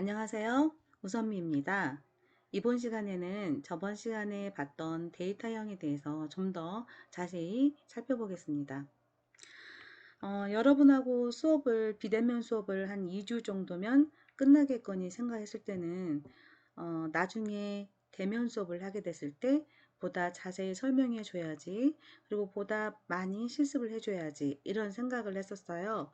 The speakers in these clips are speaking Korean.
안녕하세요. 우선미입니다. 이번 시간에는 저번 시간에 봤던 데이터형에 대해서 좀 더 자세히 살펴보겠습니다. 여러분하고 비대면 수업을 한 2주 정도면 끝나겠거니 생각했을 때는 나중에 대면 수업을 하게 됐을 때 보다 자세히 설명해 줘야지, 그리고 보다 많이 실습을 해줘야지, 이런 생각을 했었어요.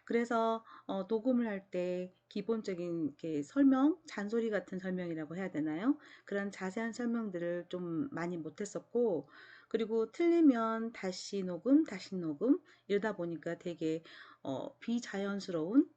그래서 녹음을 할 때 기본적인 이렇게 설명, 잔소리 같은 설명이라고 해야 되나요? 그런 자세한 설명들을 좀 많이 못했었고, 그리고 틀리면 다시 녹음, 다시 녹음 이러다 보니까 되게 비자연스러운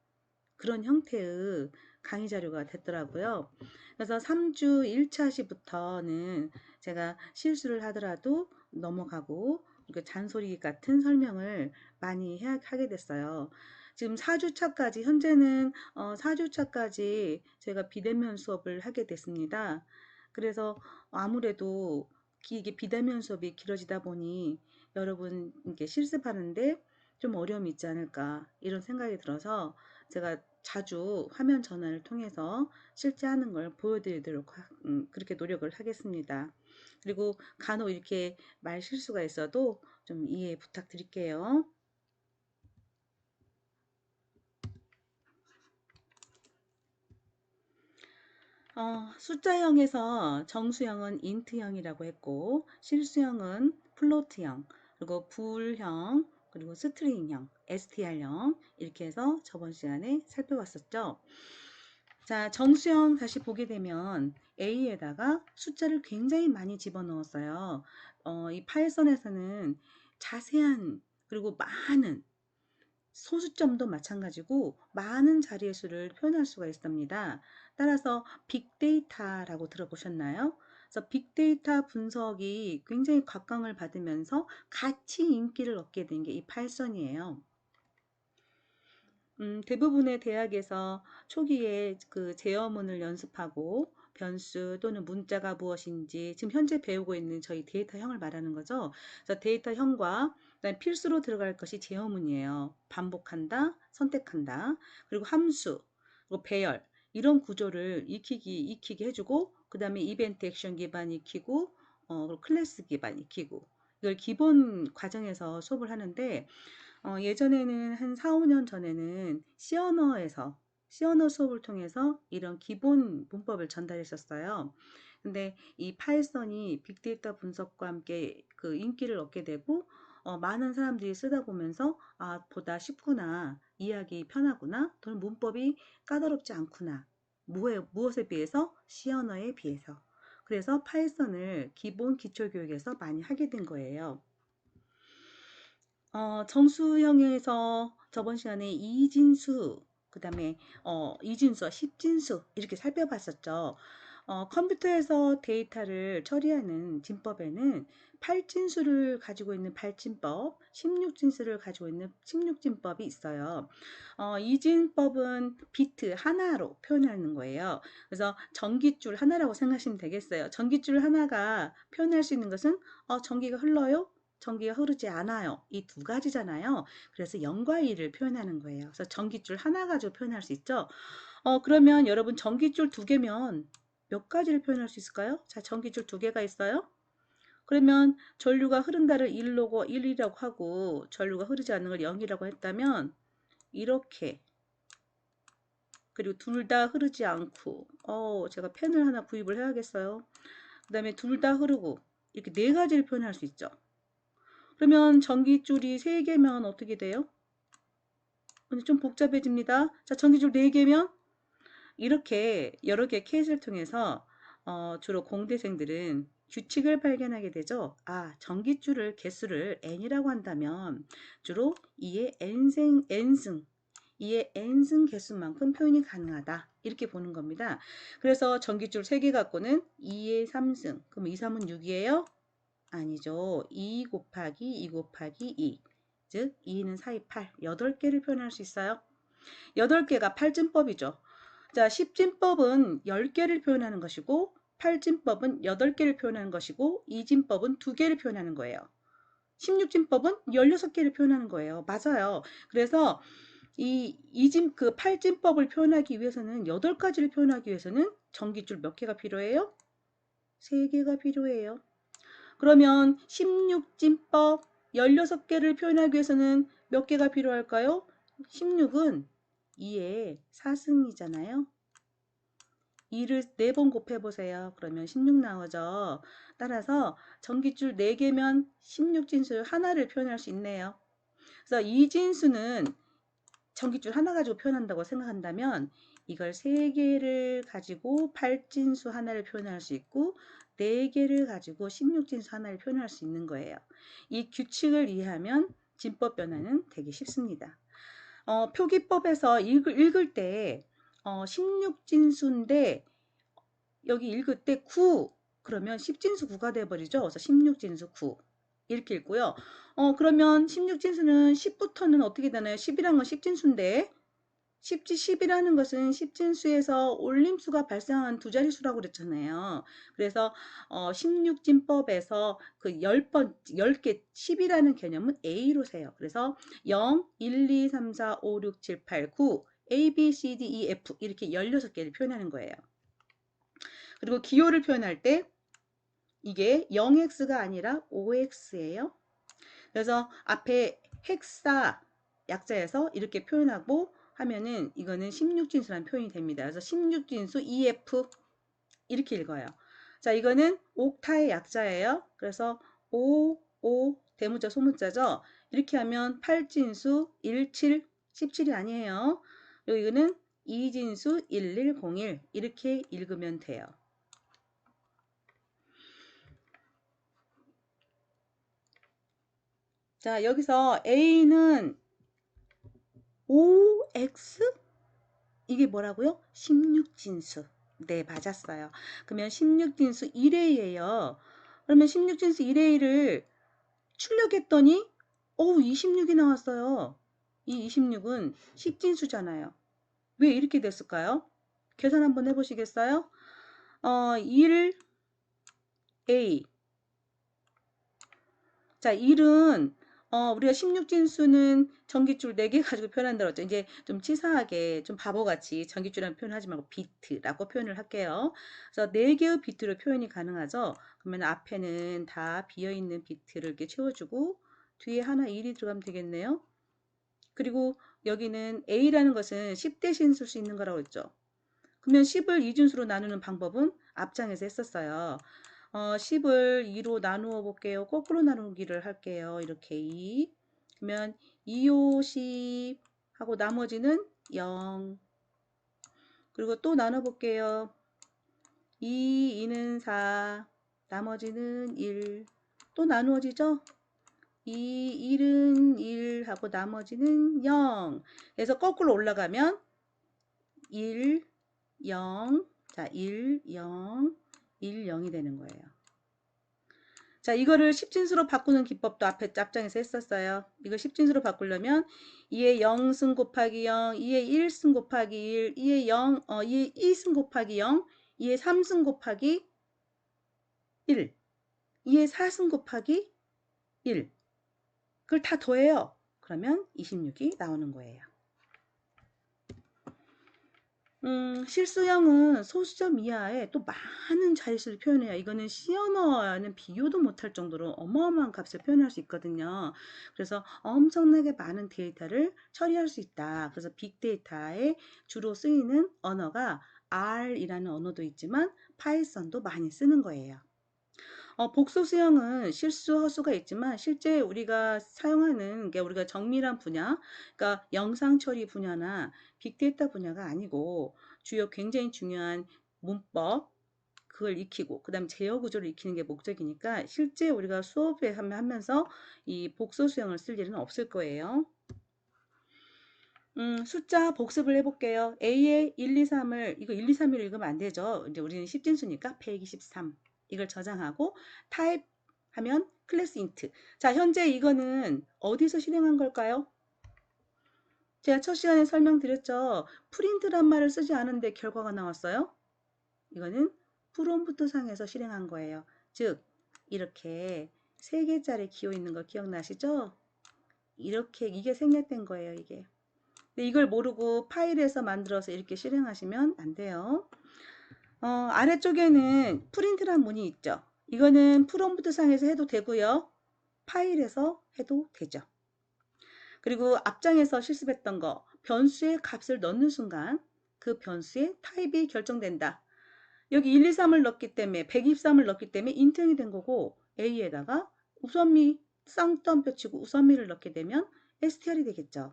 그런 형태의 강의 자료가 됐더라고요. 그래서 3주 1차 시부터는 제가 실수를 하더라도 넘어가고 잔소리 같은 설명을 많이 하게 됐어요. 지금 4주차까지, 현재는 4주차까지 제가 비대면 수업을 하게 됐습니다. 그래서 아무래도 이게 비대면 수업이 길어지다 보니 여러분 이렇게 실습하는데 좀 어려움이 있지 않을까 이런 생각이 들어서 제가 자주 화면 전화를 통해서 실제 하는 걸 보여드리도록 그렇게 노력을 하겠습니다. 그리고 간혹 이렇게 말 실수가 있어도 좀 이해 부탁드릴게요. 숫자형에서 정수형은 인트형이라고 했고, 실수형은 플로트형, 그리고 불형, 그리고 스트링형, STR형 이렇게 해서 저번 시간에 살펴봤었죠. 자, 정수형 다시 보게 되면 A에다가 숫자를 굉장히 많이 집어넣었어요. 이 파이썬에서는 자세한 그리고 많은 소수점도 마찬가지고 많은 자리의 수를 표현할 수가 있습니다. 따라서 빅데이터라고 들어보셨나요? 그래서 빅데이터 분석이 굉장히 각광을 받으면서 같이 인기를 얻게 된 게 이 파이썬이에요. 대부분의 대학에서 초기에 그 제어문을 연습하고 변수 또는 문자가 무엇인지 지금 현재 배우고 있는 저희 데이터형을 말하는 거죠. 그래서 데이터형과 그다음에 필수로 들어갈 것이 제어문이에요. 반복한다, 선택한다, 그리고 함수, 그리고 배열 이런 구조를 익히게 해주고 그 다음에 이벤트 액션 기반 익히고 그리고 클래스 기반 익히고 이걸 기본 과정에서 수업을 하는데 예전에는 한 4, 5년 전에는 시어너 수업을 통해서 이런 기본 문법을 전달했었어요. 근데 이 파이썬이 빅데이터 분석과 함께 그 인기를 얻게 되고 많은 사람들이 쓰다 보면서 보다 쉽구나, 이해하기 편하구나, 또는 문법이 까다롭지 않구나. 무엇에 비해서? 시어너에 비해서. 그래서 파이썬을 기본 기초 교육에서 많이 하게 된 거예요. 정수형에서 저번 시간에 이진수, 그 다음에 이진수와 십진수 이렇게 살펴봤었죠. 컴퓨터에서 데이터를 처리하는 진법에는 8진수를 가지고 있는 8진법, 16진수를 가지고 있는 16진법이 있어요. 이진법은 비트 하나로 표현하는 거예요. 그래서 전깃줄 하나라고 생각하시면 되겠어요. 전깃줄 하나가 표현할 수 있는 것은 전기가 흘러요? 전기가 흐르지 않아요. 이 두 가지잖아요. 그래서 0과 1을 표현하는 거예요. 그래서 전깃줄 하나 가지고 표현할 수 있죠. 그러면 여러분 전깃줄 두 개면 몇 가지를 표현할 수 있을까요? 자, 전깃줄 두 개가 있어요. 그러면 전류가 흐른다를 1이라고 하고 전류가 흐르지 않는 걸 0이라고 했다면 이렇게, 그리고 둘 다 흐르지 않고 제가 펜을 하나 구입을 해야겠어요. 그 다음에 둘 다 흐르고 이렇게 네 가지를 표현할 수 있죠. 그러면 전기줄이 3개면 어떻게 돼요? 근데 좀 복잡해집니다. 자, 전기줄 4개면 이렇게 여러 개의 케이스를 통해서 주로 공대생들은 규칙을 발견하게 되죠. 전기줄을 개수를 n이라고 한다면 주로 2의 n승 2의 n승 개수만큼 표현이 가능하다. 이렇게 보는 겁니다. 그래서 전기줄 3개 갖고는 2의 3승. 그럼 2, 3은 6이에요? 아니죠. 2 곱하기 2 곱하기 2. 즉 2는 4, 2, 8. 8개를 표현할 수 있어요. 8개가 8진법이죠. 자, 10진법은 10개를 표현하는 것이고 8진법은 8개를 표현하는 것이고 2진법은 2개를 표현하는 거예요. 16진법은 16개를 표현하는 거예요. 맞아요. 그래서 그 팔진법을 표현하기 위해서는 8가지를 표현하기 위해서는 전깃줄 몇 개가 필요해요? 3개가 필요해요. 그러면 16진법 16개를 표현하기 위해서는 몇 개가 필요할까요? 16은 2의 4승이잖아요. 2를 4번 곱해보세요. 그러면 16 나오죠. 따라서 전깃줄 4개면 16진수 하나를 표현할 수 있네요. 그래서 이 진수는 전깃줄 하나 가지고 표현한다고 생각한다면 이걸 3개를 가지고 8진수 하나를 표현할 수 있고 4개를 가지고 16진수 하나를 표현할 수 있는 거예요. 이 규칙을 이해하면 진법 변화는 되게 쉽습니다. 표기법에서 읽을 때 16진수인데 여기 읽을 때 9, 그러면 10진수 9가 돼버리죠. 그래서 16진수 9 이렇게 읽고요. 그러면 16진수는 10부터는 어떻게 되나요? 10이란 건 10진수인데 10이라는 것은 10진수에서 올림수가 발생한 두 자릿수라고 그랬잖아요. 그래서 16진법에서 그 10개 10이라는 개념은 A로 세요. 그래서 0, 1, 2, 3, 4, 5, 6, 7, 8, 9 A, B, C, D, E, F 이렇게 16개를 표현하는 거예요. 그리고 기호를 표현할 때 이게 0x가 아니라 5x예요. 그래서 앞에 헥사 약자에서 이렇게 표현하고 하면은 이거는 16진수라는 표현이 됩니다. 그래서 16진수 EF 이렇게 읽어요. 자, 이거는 옥타의 약자예요. 그래서 5, 5 대문자 소문자죠. 이렇게 하면 8진수 17, 17이 아니에요. 그리고 이거는 2진수 1101 이렇게 읽으면 돼요. 자, 여기서 A는 5x? 이게 뭐라고요? 16진수. 네, 맞았어요. 그러면 16진수 1A예요. 그러면 16진수 1A를 출력했더니 26이 나왔어요. 이 26은 10진수잖아요. 왜 이렇게 됐을까요? 계산 한번 해보시겠어요? 1A. 자, 1은 우리가 16진수는 전깃줄 4개 가지고 표현한다고 했죠. 이제 좀 치사하게 좀 바보같이 전깃줄이라는 표현하지 말고 비트라고 표현을 할게요. 그래서 4개의 비트로 표현이 가능하죠. 그러면 앞에는 다 비어있는 비트를 이렇게 채워주고 뒤에 하나 1이 들어가면 되겠네요. 그리고 여기는 A라는 것은 10 대신 쓸 수 있는 거라고 했죠. 그러면 10을 이진수로 나누는 방법은 앞장에서 했었어요. 10을 2로 나누어 볼게요. 거꾸로 나누기를 할게요. 이렇게 2. 그러면 2, 5, 10 하고 나머지는 0. 그리고 또 나눠 볼게요. 2, 2는 4. 나머지는 1. 또 나누어지죠? 2, 1은 1 하고 나머지는 0. 그래서 거꾸로 올라가면 1, 0. 자, 1, 0. 1, 0이 되는 거예요. 자, 이거를 10진수로 바꾸는 기법도 앞에 짭장에서 했었어요. 이걸 10진수로 바꾸려면 2의 0승 곱하기 0, 2의 1승 곱하기 1, 2의 2의 2승 곱하기 0, 2의 3승 곱하기 1, 2의 4승 곱하기 1. 그걸 다 더해요. 그러면 26이 나오는 거예요. 실수형은 소수점 이하에 또 많은 자릿수를 표현해요. 이거는 C언어와는 비교도 못할 정도로 어마어마한 값을 표현할 수 있거든요. 그래서 엄청나게 많은 데이터를 처리할 수 있다. 그래서 빅데이터에 주로 쓰이는 언어가 R이라는 언어도 있지만 파이썬도 많이 쓰는 거예요. 복수 수형은 실수 허수가 있지만 실제 우리가 사용하는 게 우리가 정밀한 분야, 그러니까 영상 처리 분야나 빅데이터 분야가 아니고 주요 굉장히 중요한 문법 그걸 익히고 그다음 제어 구조를 익히는 게 목적이니까 실제 우리가 수업에 하면서 이 복수 수형을 쓸 일은 없을 거예요. 숫자 복습을 해볼게요. A의 1, 2, 3을 이거 1, 2, 3을 읽으면 안 되죠. 이제 우리는 10진수니까 123 이걸 저장하고 타입 하면 클래스 인트. 자, 현재 이거는 어디서 실행한 걸까요? 제가 첫 시간에 설명드렸죠. 프린트란 말을 쓰지 않은데 결과가 나왔어요. 이거는 프롬프트 상에서 실행한 거예요. 즉 이렇게 3개짜리 기호 있는 거 기억나시죠? 이렇게 이게 생략된 거예요. 이게. 근데 이걸 모르고 파일에서 만들어서 이렇게 실행하시면 안 돼요. 아래쪽에는 프린트란 문이 있죠. 이거는 프롬프트 상에서 해도 되고요. 파일에서 해도 되죠. 그리고 앞장에서 실습했던 거, 변수의 값을 넣는 순간 그 변수의 타입이 결정된다. 여기 1, 2, 3을 넣기 때문에 123을 넣기 때문에 인트형이 된 거고 A에다가 우선미 쌍따옴표 치고 우선미를 넣게 되면 str이 되겠죠.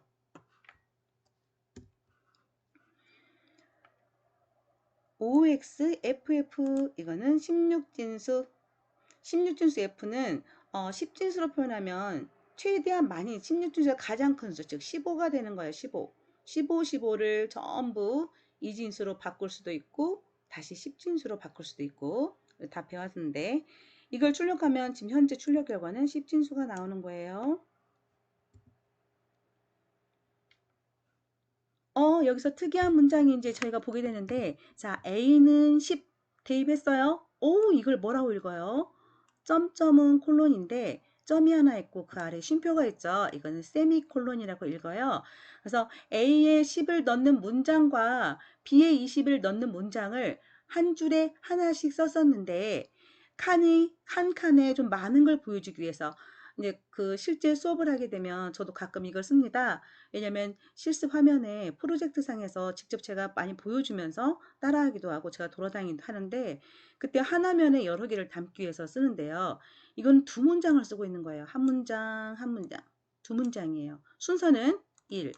OX, FF 이거는 16진수. 16진수 F는 10진수로 표현하면 최대한 많이 16진수가 가장 큰 수, 즉 15가 되는 거예요. 15. 15, 15를 전부 2진수로 바꿀 수도 있고 다시 10진수로 바꿀 수도 있고 다 배웠는데 이걸 출력하면 지금 현재 출력 결과는 10진수가 나오는 거예요. 여기서 특이한 문장이 이제 저희가 보게 되는데, 자, A는 10 대입했어요. 오, 이걸 뭐라고 읽어요? 점점은 콜론인데, 점이 하나 있고 그 아래 쉼표가 있죠. 이거는 세미콜론이라고 읽어요. 그래서 A에 10을 넣는 문장과 B에 20을 넣는 문장을 한 줄에 하나씩 썼었는데, 한 칸에 좀 많은 걸 보여주기 위해서, 이제 그 실제 수업을 하게 되면 저도 가끔 이걸 씁니다. 왜냐면 실습 화면에 프로젝트 상에서 직접 제가 많이 보여주면서 따라하기도 하고 제가 돌아다니기도 하는데 그때 한 화면에 여러 개를 담기 위해서 쓰는데요. 이건 두 문장을 쓰고 있는 거예요. 한 문장, 한 문장. 두 문장이에요. 순서는 1,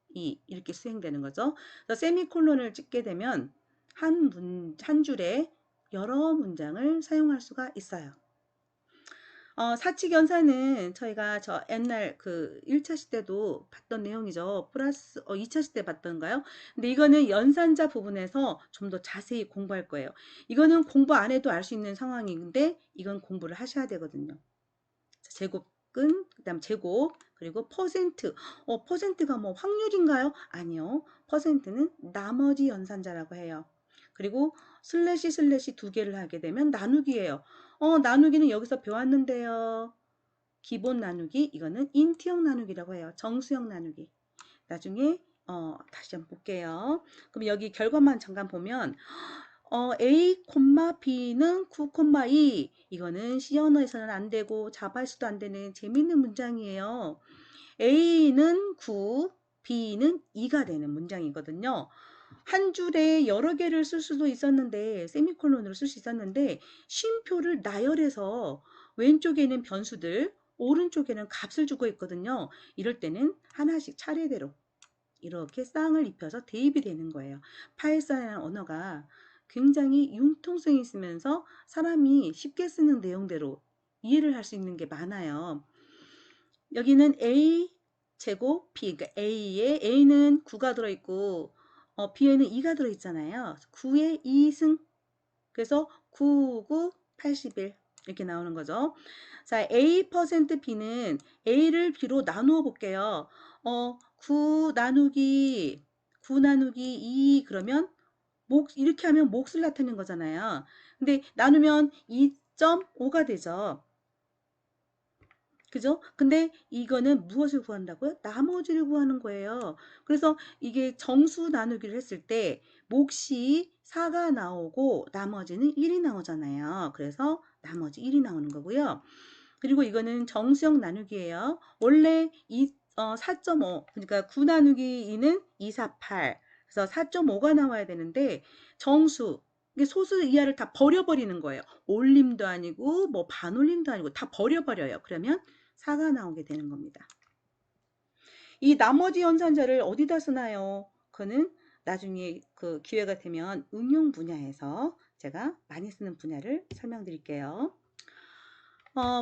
2 이렇게 수행되는 거죠. 그래서 세미콜론을 찍게 되면 한 줄에 여러 문장을 사용할 수가 있어요. 사칙연산은 저희가 저 옛날 그 1차 시대도 봤던 내용이죠. 플러스 2차 시대 봤던가요? 근데 이거는 연산자 부분에서 좀 더 자세히 공부할 거예요. 이거는 공부 안 해도 알 수 있는 상황인데 이건 공부를 하셔야 되거든요. 제곱근, 그다음 제곱, 그리고 퍼센트. 퍼센트가 뭐 확률인가요? 아니요. 퍼센트는 나머지 연산자라고 해요. 그리고 슬래시 슬래시 두 개를 하게 되면 나누기예요. 나누기는 여기서 배웠는데요. 기본 나누기, 이거는 인트형 나누기라고 해요. 정수형 나누기. 나중에 다시 한번 볼게요. 그럼 여기 결과만 잠깐 보면 A, B는 9,2 이거는 C 언어에서는 안 되고 자바에서도 안 되는 재밌는 문장이에요. A는 9, B는 2가 되는 문장이거든요. 한 줄에 여러 개를 쓸 수도 있었는데 세미콜론으로 쓸 수 있었는데 쉼표를 나열해서 왼쪽에는 변수들 오른쪽에는 값을 주고 있거든요. 이럴 때는 하나씩 차례대로 이렇게 쌍을 입혀서 대입이 되는 거예요. 파이썬이라는 언어가 굉장히 융통성이 있으면서 사람이 쉽게 쓰는 내용대로 이해를 할 수 있는 게 많아요. 여기는 A 제곱 B, 그러니까 A는 9가 들어있고 B에는 2가 들어있잖아요. 9의 2승. 그래서 9, 9, 81 이렇게 나오는 거죠. 자, A%B는 A를 B로 나누어 볼게요. 9 나누기 9 나누기 2 그러면 이렇게 하면 몫을 나타내는 거잖아요. 근데 나누면 2.5가 되죠. 그죠? 근데 이거는 무엇을 구한다고요? 나머지를 구하는 거예요. 그래서 이게 정수 나누기를 했을 때 몫이 4가 나오고 나머지는 1이 나오잖아요. 그래서 나머지 1이 나오는 거고요. 그리고 이거는 정수형 나누기예요. 원래 4.5 그러니까 9 나누기 2는 248 그래서 4.5가 나와야 되는데 정수 소수 이하를 다 버려버리는 거예요. 올림도 아니고 뭐 반올림도 아니고 다 버려버려요. 그러면 4가 나오게 되는 겁니다. 이 나머지 연산자를 어디다 쓰나요? 그거는 나중에 그 기회가 되면 응용 분야에서 제가 많이 쓰는 분야를 설명드릴게요.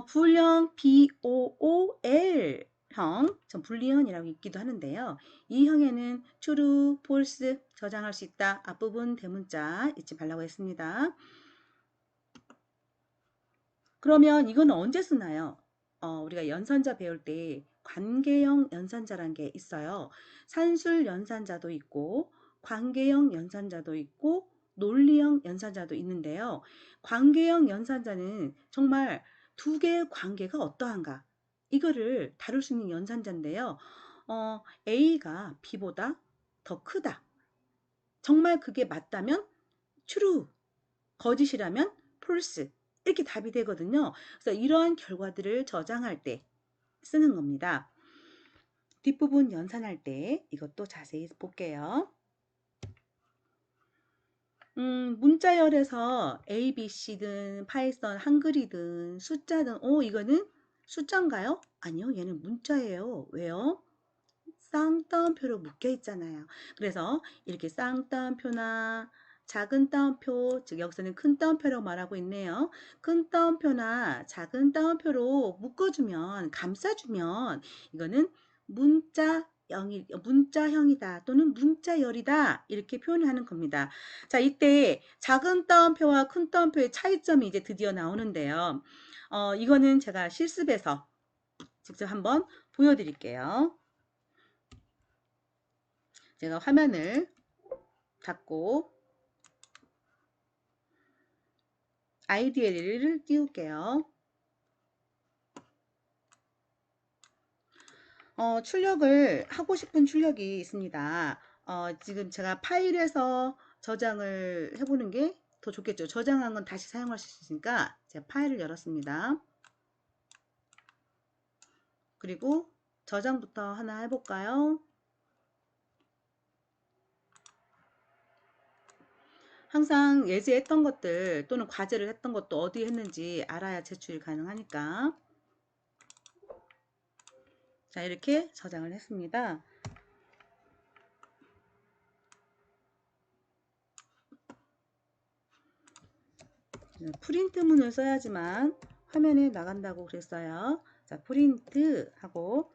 불형 BOOL 형, 전 불리언이라고 읽기도 하는데요. 이 형에는 true, false 저장할 수 있다. 앞부분 대문자 잊지 말라고 했습니다. 그러면 이건 언제 쓰나요? 우리가 연산자 배울 때 관계형 연산자라는 게 있어요. 산술 연산자도 있고 관계형 연산자도 있고 논리형 연산자도 있는데요. 관계형 연산자는 정말 두 개의 관계가 어떠한가 이거를 다룰 수 있는 연산자인데요. A가 B보다 더 크다. 정말 그게 맞다면 true, 거짓이라면 false 이렇게 답이 되거든요. 그래서 이러한 결과들을 저장할 때 쓰는 겁니다. 뒷부분 연산할 때 이것도 자세히 볼게요. 문자열에서 A, B, C든 파이썬, 한글이든 숫자든 이거는 숫자인가요? 아니요, 얘는 문자예요. 왜요? 쌍따옴표로 묶여 있잖아요. 그래서 이렇게 쌍따옴표나 작은 따옴표, 즉 여기서는 큰 따옴표라고 말하고 있네요. 큰 따옴표나 작은 따옴표로 묶어주면, 감싸주면 이거는 문자형이다 또는 문자열이다 이렇게 표현을 하는 겁니다. 자, 이때 작은 따옴표와 큰 따옴표의 차이점이 이제 드디어 나오는데요. 이거는 제가 실습에서 직접 한번 보여드릴게요. 제가 화면을 닫고 IDL을 띄울게요. 출력을 하고 싶은 출력이 있습니다. 지금 제가 파일에서 저장을 해보는 게 더 좋겠죠. 저장한 건 다시 사용할 수 있으니까 제가 파일을 열었습니다. 그리고 저장부터 하나 해볼까요? 항상 예제했던 것들 또는 과제를 했던 것도 어디에 했는지 알아야 제출이 가능하니까. 자, 이렇게 저장을 했습니다. 프린트문을 써야지만 화면에 나간다고 그랬어요. 자, 프린트 하고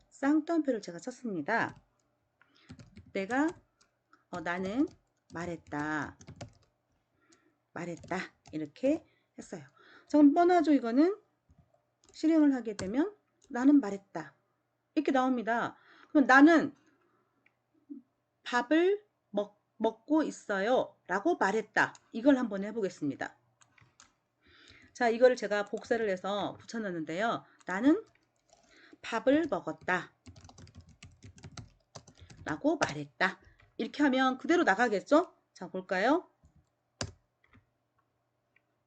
쌍따옴표를 제가 쳤습니다. 나는 말했다. 이렇게 했어요. 좀 뻔하죠. 이거는 실행을 하게 되면 나는 말했다. 이렇게 나옵니다. 그럼 나는 밥을 먹고 있어요. 라고 말했다. 이걸 한번 해보겠습니다. 자, 이거를 제가 복사를 해서 붙여놨는데요. 나는 밥을 먹었다. 라고 말했다. 이렇게 하면 그대로 나가겠죠? 자, 볼까요?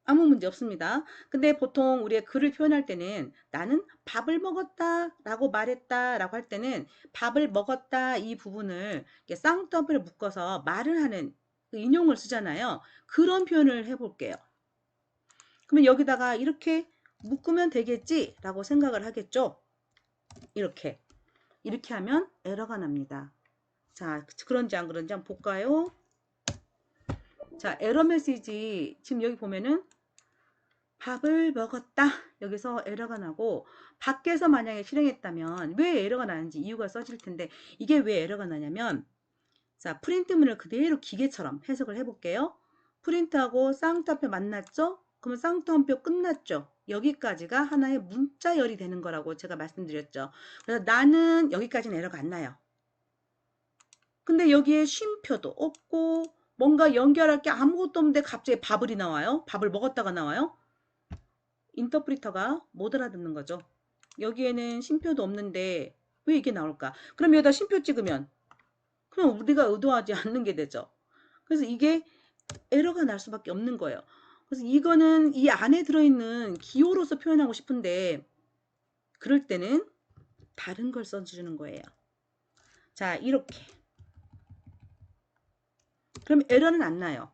아무 문제 없습니다. 근데 보통 우리가 글을 표현할 때는 나는 밥을 먹었다 라고 말했다 라고 할 때는 밥을 먹었다 이 부분을 쌍따옴표를 묶어서 말을 하는 그 인용을 쓰잖아요. 그런 표현을 해볼게요. 그러면 여기다가 이렇게 묶으면 되겠지 라고 생각을 하겠죠. 이렇게 하면 에러가 납니다. 자, 그런지 안 그런지 한번 볼까요? 자, 에러 메시지 지금 여기 보면은 밥을 먹었다 여기서 에러가 나고, 밖에서 만약에 실행했다면 왜 에러가 나는지 이유가 써질 텐데, 이게 왜 에러가 나냐면, 자, 프린트문을 그대로 기계처럼 해석을 해볼게요. 프린트하고 쌍따옴표 만났죠? 그러면 쌍따옴표 끝났죠? 여기까지가 하나의 문자열이 되는 거라고 제가 말씀드렸죠. 그래서 나는 여기까지는 에러가 안 나요. 근데 여기에 쉼표도 없고 뭔가 연결할 게 아무것도 없는데 갑자기 밥을이 나와요. 밥을 먹었다가 나와요. 인터프리터가 못 알아듣는 거죠. 여기에는 쉼표도 없는데 왜 이게 나올까? 그럼 여기다 쉼표 찍으면 그럼 우리가 의도하지 않는 게 되죠. 그래서 이게 에러가 날 수밖에 없는 거예요. 그래서 이거는 이 안에 들어있는 기호로서 표현하고 싶은데 그럴 때는 다른 걸 써주는 거예요. 자, 이렇게. 그럼 에러는 안 나요.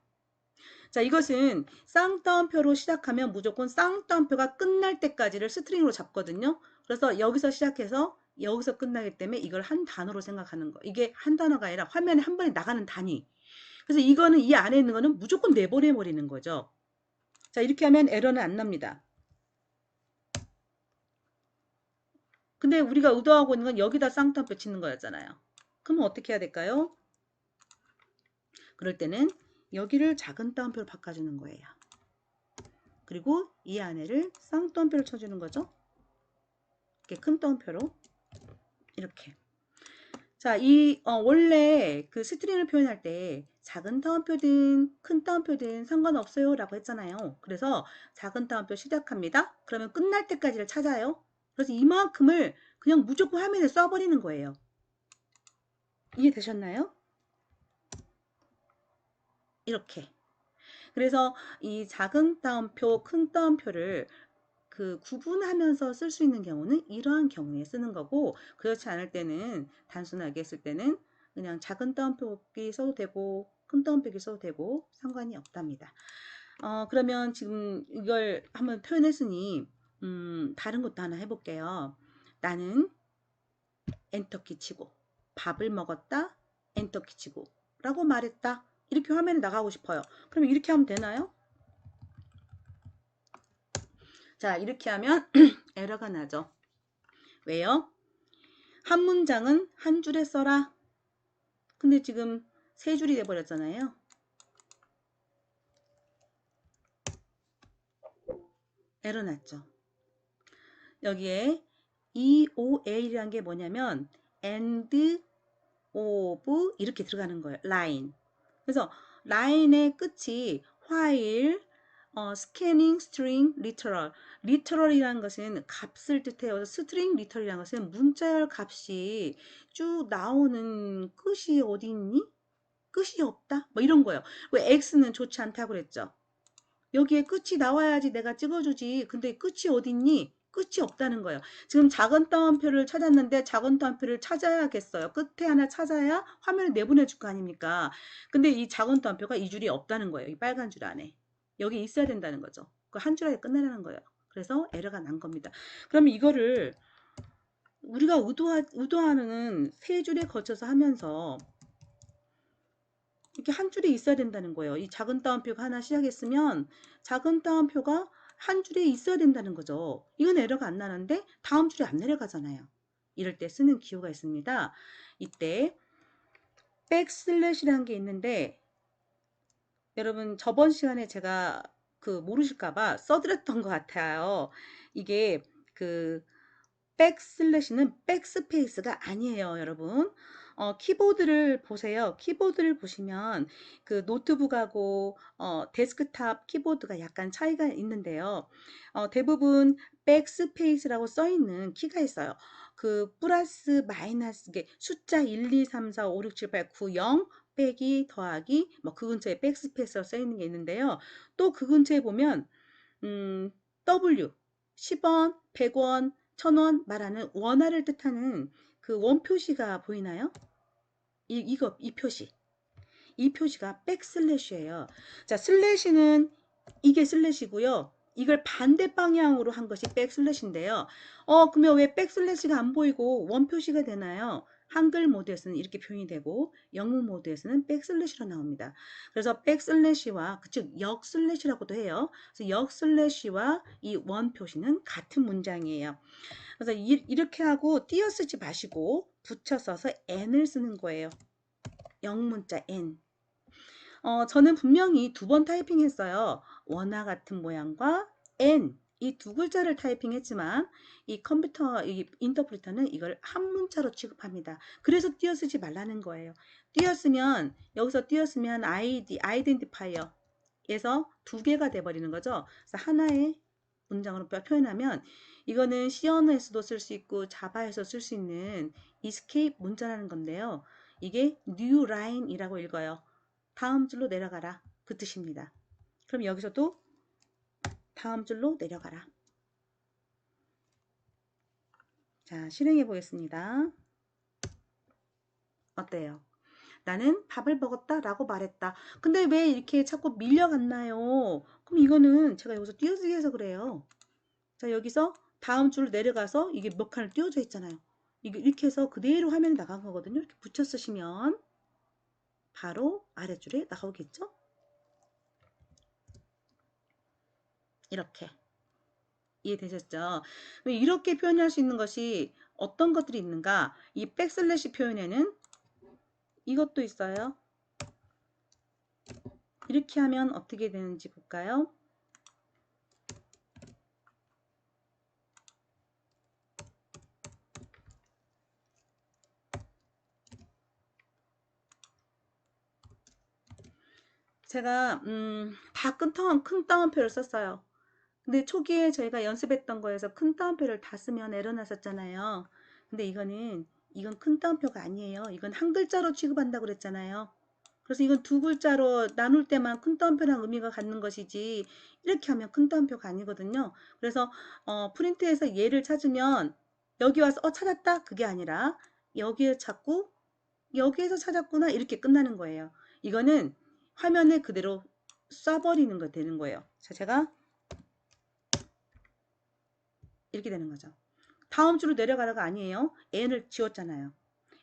자, 이것은 쌍따옴표로 시작하면 무조건 쌍따옴표가 끝날 때까지를 스트링으로 잡거든요. 그래서 여기서 시작해서 여기서 끝나기 때문에 이걸 한 단어로 생각하는 거. 이게 한 단어가 아니라 화면에 한 번에 나가는 단위. 그래서 이거는 이 안에 있는 거는 무조건 내보내 버리는 거죠. 자, 이렇게 하면 에러는 안 납니다. 근데 우리가 의도하고 있는 건 여기다 쌍따옴표 치는 거였잖아요. 그러면 어떻게 해야 될까요? 그럴 때는 여기를 작은 따옴표로 바꿔주는 거예요. 그리고 이 안에를 쌍따옴표를 쳐주는 거죠. 이렇게 큰 따옴표로 이렇게. 자, 원래 그 스트링을 표현할 때 작은 따옴표든 큰 따옴표든 상관없어요 라고 했잖아요. 그래서 작은 따옴표 시작합니다. 그러면 끝날 때까지를 찾아요. 그래서 이만큼을 그냥 무조건 화면에 써버리는 거예요. 이해되셨나요? 이렇게. 그래서 이 작은 따옴표, 큰 따옴표를 그 구분하면서 쓸 수 있는 경우는 이러한 경우에 쓰는 거고, 그렇지 않을 때는 단순하게 쓸 때는 그냥 작은 따옴표기 써도 되고 큰 따옴표기 써도 되고 상관이 없답니다. 그러면 지금 이걸 한번 표현했으니 다른 것도 하나 해볼게요. 나는 엔터키 치고 밥을 먹었다, 엔터키 치고 라고 말했다. 이렇게 화면에 나가고 싶어요. 그러면 이렇게 하면 되나요? 자, 이렇게 하면 에러가 나죠. 왜요? 한 문장은 한 줄에 써라. 근데 지금 세 줄이 돼버렸잖아요. 에러 났죠. 여기에 EOL이란 게 뭐냐면 end of 이렇게 들어가는 거예요. line. 그래서 라인의 끝이 while, scanning, string, literal. literal이라는 것은 값을 뜻해요. string, literal이라는 것은 문자열 값이 쭉 나오는 끝이 어디 있니? 끝이 없다? 뭐 이런 거예요. 왜 x는 좋지 않다고 그랬죠? 여기에 끝이 나와야지 내가 찍어주지. 근데 끝이 어딨니? 끝이 없다는 거예요. 지금 작은 따옴표를 찾았는데 작은 따옴표를 찾아야겠어요. 끝에 하나 찾아야 화면을 내보내 줄 거 아닙니까? 근데 이 작은 따옴표가 이 줄이 없다는 거예요. 이 빨간 줄 안에. 여기 있어야 된다는 거죠. 그 한 줄 안에 끝내라는 거예요. 그래서 에러가 난 겁니다. 그러면 이거를 우리가 의도하는 세 줄에 거쳐서 하면서 이렇게 한 줄에 있어야 된다는 거예요. 이 작은 따옴표가 하나 시작했으면 작은 따옴표가 한 줄에 있어야 된다는 거죠. 이건 에러가 안 나는데 다음 줄에 안 내려가잖아요. 이럴 때 쓰는 기호가 있습니다. 이때 백슬래시라는 게 있는데 여러분 저번 시간에 제가 그 모르실까봐 써드렸던 것 같아요. 이게 그 백슬래시는 백스페이스가 아니에요, 여러분. 키보드를 보세요. 키보드를 보시면 그 노트북하고 데스크탑 키보드가 약간 차이가 있는데요. 대부분 백스페이스라고 써 있는 키가 있어요. 그 플러스 마이너스 게 숫자 1, 2, 3, 4, 5, 6, 7, 8, 9, 0 빼기 더하기 뭐 그 근처에 백스페이스가 써 있는 게 있는데요. 또 그 근처에 보면 W 10원, 100원, 1000원 말하는 원화를 뜻하는 그 원 표시가 보이나요? 이 표시. 이 표시가 백슬래시예요. 자, 슬래시는 이게 슬래시고요. 이걸 반대 방향으로 한 것이 백슬래시인데요. 그러면 왜 백슬래시가 안 보이고 원 표시가 되나요? 한글 모드에서는 이렇게 표현이 되고 영문 모드에서는 백슬래시로 나옵니다. 그래서 백슬래시와 즉 역슬래시라고도 해요. 그래서 역슬래시와 이 원 표시는 같은 문장이에요. 그래서 이렇게 하고 띄어 쓰지 마시고 붙여 써서 n을 쓰는 거예요. 영문자 n. 저는 분명히 두 번 타이핑했어요. 원화 같은 모양과 N 이 두 글자를 타이핑했지만 이 컴퓨터 이 인터프리터는 이걸 한 문자로 취급합니다. 그래서 띄어쓰지 말라는 거예요. 띄어쓰면 여기서 띄어쓰면 아이덴티파이어에서 두 개가 돼버리는 거죠. 그래서 하나의 문장으로 표현하면 이거는 C 언어에서도 쓸 수 있고 자바에서 쓸 수 있는 escape 문자라는 건데요. 이게 new line이라고 읽어요. 다음 줄로 내려가라. 그 뜻입니다. 그럼 여기서도 다음 줄로 내려가라. 자, 실행해 보겠습니다. 어때요? 나는 밥을 먹었다 라고 말했다. 근데 왜 이렇게 자꾸 밀려갔나요? 그럼 이거는 제가 여기서 띄어쓰기 해서 그래요. 자, 여기서 다음 줄 내려가서 이게 몇 칸을 띄워져 있잖아요. 이게 이렇게 해서 그대로 화면에 나간 거거든요. 이렇게 붙여 쓰시면 바로 아래줄에 나오겠죠? 이렇게. 이해되셨죠? 이렇게 표현할 수 있는 것이 어떤 것들이 있는가? 이 백슬래시 표현에는 이것도 있어요. 이렇게 하면 어떻게 되는지 볼까요? 제가 다 큰 따옴표를 썼어요. 근데 초기에 저희가 연습했던 거에서 큰 따옴표를 다 쓰면 에러 났었잖아요. 근데 이거는 이건 큰 따옴표가 아니에요. 이건 한 글자로 취급한다고 그랬잖아요. 그래서 이건 두 글자로 나눌 때만 큰 따옴표랑 의미가 갖는 것이지 이렇게 하면 큰 따옴표가 아니거든요. 그래서 프린트에서 얘를 찾으면 여기 와서 찾았다 그게 아니라 여기에 찾고 여기에서 찾았구나 이렇게 끝나는 거예요. 이거는 화면에 그대로 쏴버리는 거 되는 거예요. 자, 제가 이렇게 되는 거죠. 다음 주로 내려가라가 아니에요. n을 지웠잖아요.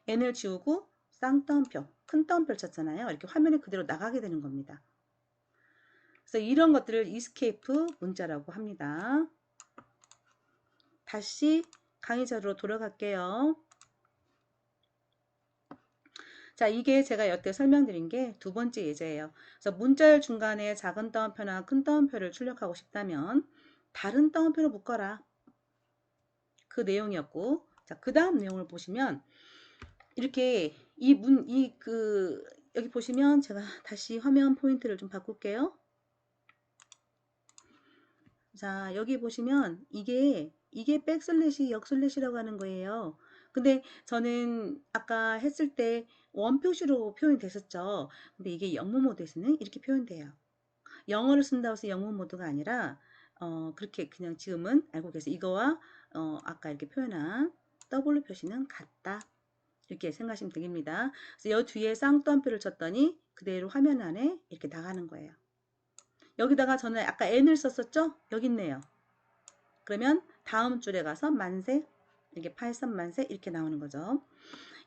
n을 지우고 쌍따옴표, 큰 따옴표를 쳤잖아요. 이렇게 화면에 그대로 나가게 되는 겁니다. 그래서 이런 것들을 이스케이프 문자라고 합니다. 다시 강의 자료로 돌아갈게요. 자, 이게 제가 여태 설명드린 게 두 번째 예제예요. 그래서 문자열 중간에 작은 따옴표나 큰 따옴표를 출력하고 싶다면 다른 따옴표로 묶어라. 그 내용이었고, 자, 그 다음 내용을 보시면 이렇게 여기 보시면 제가 다시 화면 포인트를 좀 바꿀게요. 자, 여기 보시면 이게 백슬래시 역슬래시라고 하는 거예요. 근데 저는 아까 했을 때 원표시로 표현이 됐었죠. 근데 이게 영문 모드에서는 이렇게 표현돼요. 영어를 쓴다고 해서 영문 모드가 아니라 그렇게 그냥 지금은 알고 계세요. 이거와 아까 이렇게 표현한 W 표시는 같다. 이렇게 생각하시면 되겠습니다. 그래서 이 뒤에 쌍따옴표를 쳤더니 그대로 화면 안에 이렇게 나가는 거예요. 여기다가 저는 아까 n을 썼었죠? 여기 있네요. 그러면 다음 줄에 가서 만세, 이렇게 83만세 이렇게 나오는 거죠.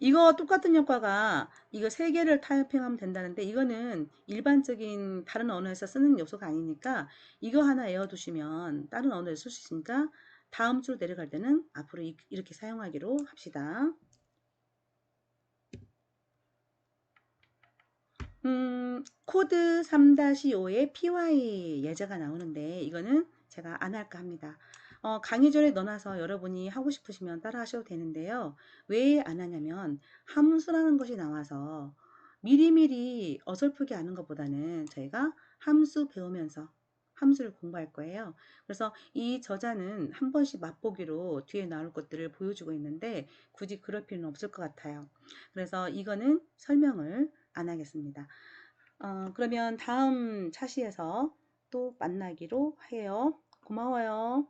이거 똑같은 효과가 이거 세 개를 타이핑하면 된다는데 이거는 일반적인 다른 언어에서 쓰는 요소가 아니니까 이거 하나 외워두시면 다른 언어에서 쓸 수 있으니까 다음 줄 내려갈 때는 앞으로 이렇게 사용하기로 합시다. 코드 3-5에 PY 예제가 나오는데 이거는 제가 안 할까 합니다. 강의 전에 넣어놔서 여러분이 하고 싶으시면 따라 하셔도 되는데요. 왜 안 하냐면 함수라는 것이 나와서 미리미리 어설프게 하는 것보다는 저희가 함수 배우면서 함수를 공부할 거예요. 그래서 이 저자는 한 번씩 맛보기로 뒤에 나올 것들을 보여주고 있는데 굳이 그럴 필요는 없을 것 같아요. 그래서 이거는 설명을 안 하겠습니다. 그러면 다음 차시에서 또 만나기로 해요. 고마워요.